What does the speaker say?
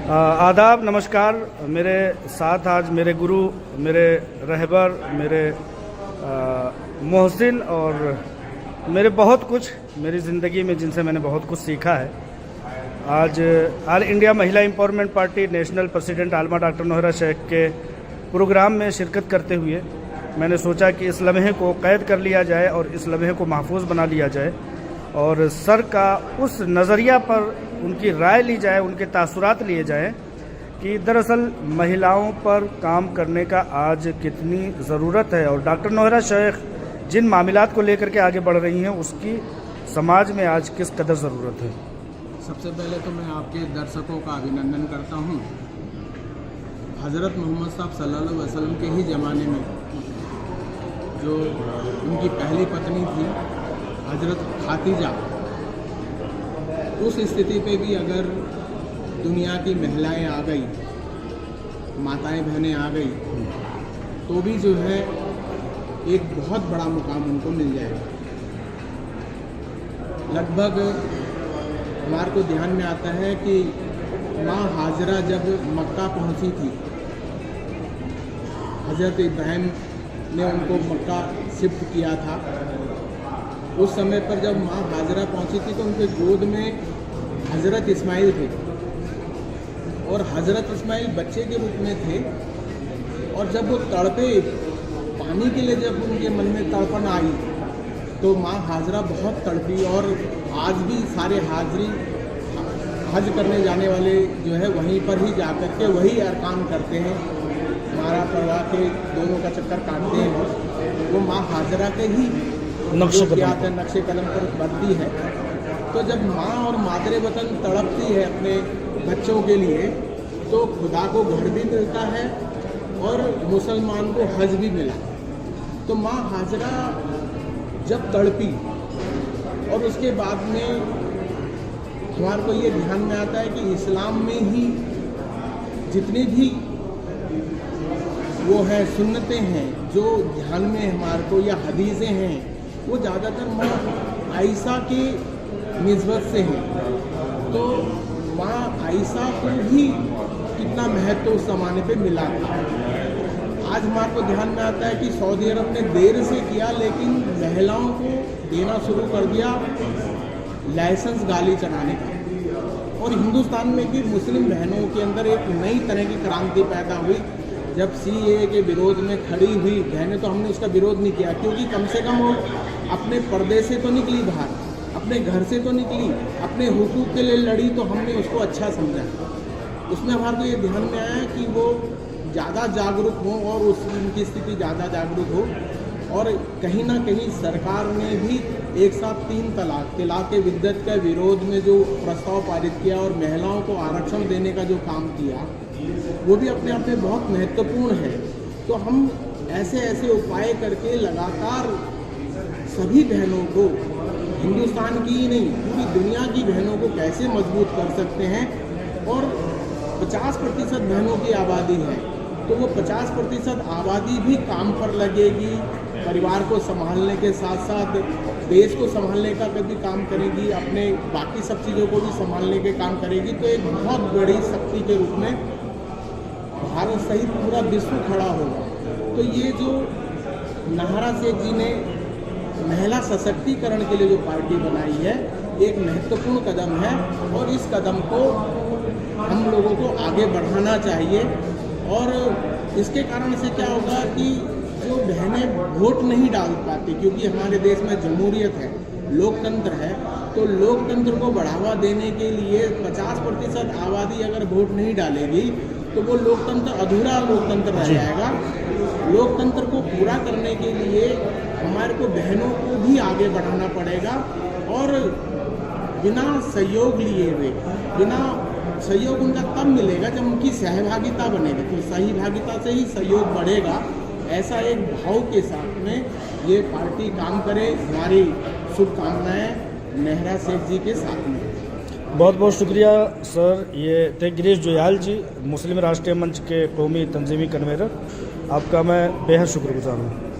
आदाब, नमस्कार। मेरे साथ आज मेरे गुरु, मेरे रहबर, मेरे मोहसिन और मेरे बहुत कुछ मेरी ज़िंदगी में जिनसे मैंने बहुत कुछ सीखा है। आज all India Mahila empowerment party national president Alma doctor Nowhera Shaikh के प्रोग्राम में शिरकत करते हुए मैंने सोचा कि इस लम्हे को कैद कर लिया जाए और इस लम्हे को महफूज बना लिया जाए और सर का उस नज़रिया पर उनकी राय ली जाए, उनके तासुरात लिए जाएं कि दरअसल महिलाओं पर काम करने का आज कितनी ज़रूरत है और डॉक्टर नोहरा शेख जिन मामलात को लेकर के आगे बढ़ रही हैं उसकी समाज में आज किस कदर ज़रूरत है। सबसे पहले तो मैं आपके दर्शकों का अभिनंदन करता हूं। हज़रत मोहम्मद साहब सल्लल्लाहु अलैहि वसल्लम के ही ज़माने में जो उनकी पहली पत्नी थी हज़रत खातीजा, उस स्थिति पे भी अगर दुनिया की महिलाएं आ गई, माताएं बहनें आ गई, तो भी जो है एक बहुत बड़ा मुकाम उनको मिल जाएगा। लगभग हमारे को ध्यान में आता है कि माँ हाजरा जब मक्का पहुंची थी, हज़रत इब्राहिम ने उनको मक्का शिफ्ट किया था। उस समय पर जब माँ हाजरा पहुंची थी तो उनके गोद में हज़रत इस्माइल थे और हज़रत इस्माइल बच्चे के रूप में थे। और जब वो तड़पे पानी के लिए, जब उनके मन में तड़पन आई तो माँ हाजरा बहुत तड़पी। और आज भी सारे हाजरी हज करने जाने वाले जो है वहीं पर ही जा कर के वही अरकान करते हैं, मारा परवा के दोनों का चक्कर काटते हैं। वो माँ हाजरा के ही नक्शे कदम पर बढ़ती है। तो जब माँ और मादरे वतन तड़पती है अपने बच्चों के लिए तो खुदा को घर भी मिलता है और मुसलमान को हज भी मिला। तो माँ हाजरा जब तड़पी और उसके बाद में हमारे को ये ध्यान में आता है कि इस्लाम में ही जितनी भी वो है सुन्नतें हैं जो ध्यान में हमारे को या हदीसें हैं वो ज़्यादातर माँ आयशा की निस्बत से हैं। तो माँ आयशा को भी कितना महत्व उस ज़माने पे मिला था। आज हमारे को ध्यान में आता है कि सऊदी अरब ने देर से किया लेकिन महिलाओं को देना शुरू कर दिया लाइसेंस गाड़ी चलाने का। और हिंदुस्तान में भी मुस्लिम बहनों के अंदर एक नई तरह की क्रांति पैदा हुई। जब CAA के विरोध में खड़ी हुई बहनें तो हमने उसका विरोध नहीं किया, क्योंकि कम से कम वो अपने पर्दे से तो निकली बाहर, अपने घर से तो निकली, अपने हुकूक के लिए लड़ी, तो हमने उसको अच्छा समझा। उसमें हमारे को ये ध्यान में आया कि वो ज़्यादा जागरूक हो और उनकी स्थिति ज़्यादा जागरूक हो। और कहीं ना कहीं सरकार ने भी एक साथ 3 तलाक विद्दत के विरोध में जो प्रस्ताव पारित किया और महिलाओं को आरक्षण देने का जो काम किया वो भी अपने आप में बहुत महत्वपूर्ण है। तो हम ऐसे ऐसे उपाय करके लगातार सभी बहनों को, हिंदुस्तान की ही नहीं पूरी दुनिया की बहनों को कैसे मजबूत कर सकते हैं। और 50% बहनों की आबादी है तो वो 50% आबादी भी काम पर लगेगी, परिवार को संभालने के साथ साथ देश को संभालने का भी काम करेगी, अपने बाकी सब चीज़ों को भी संभालने के काम करेगी। तो एक बहुत बड़ी शक्ति के रूप में भारत सहित पूरा विश्व खड़ा होगा। तो ये जो नोहरा शेख जी ने महिला सशक्तिकरण के लिए जो पार्टी बनाई है एक महत्वपूर्ण कदम है और इस कदम को हम लोगों को आगे बढ़ाना चाहिए। और इसके कारण से क्या होगा कि जो बहनें वोट नहीं डाल पाती, क्योंकि हमारे देश में जमहूरियत है, लोकतंत्र है, तो लोकतंत्र को बढ़ावा देने के लिए 50% आबादी अगर वोट नहीं डालेगी तो वो लोकतंत्र अधूरा लोकतंत्र रह जाएगा। लोकतंत्र को पूरा करने के लिए हमारे को बहनों को भी आगे बढ़ाना पड़ेगा और बिना सहयोग लिए हुए, बिना सहयोग उनका तब मिलेगा जब उनकी सहभागिता बनेगी। तो सहभागिता से ही सहयोग बढ़ेगा। ऐसा एक भाव के साथ में ये पार्टी काम करे। हमारी शुभकामनाएं नोहरा शेख जी के साथ में। बहुत बहुत शुक्रिया सर। ये थे गिरीश जोयाल जी, मुस्लिम राष्ट्रीय मंच के कौमी तंजीमी कन्वीनर। आपका मैं बेहद शुक्रगुजार हूँ।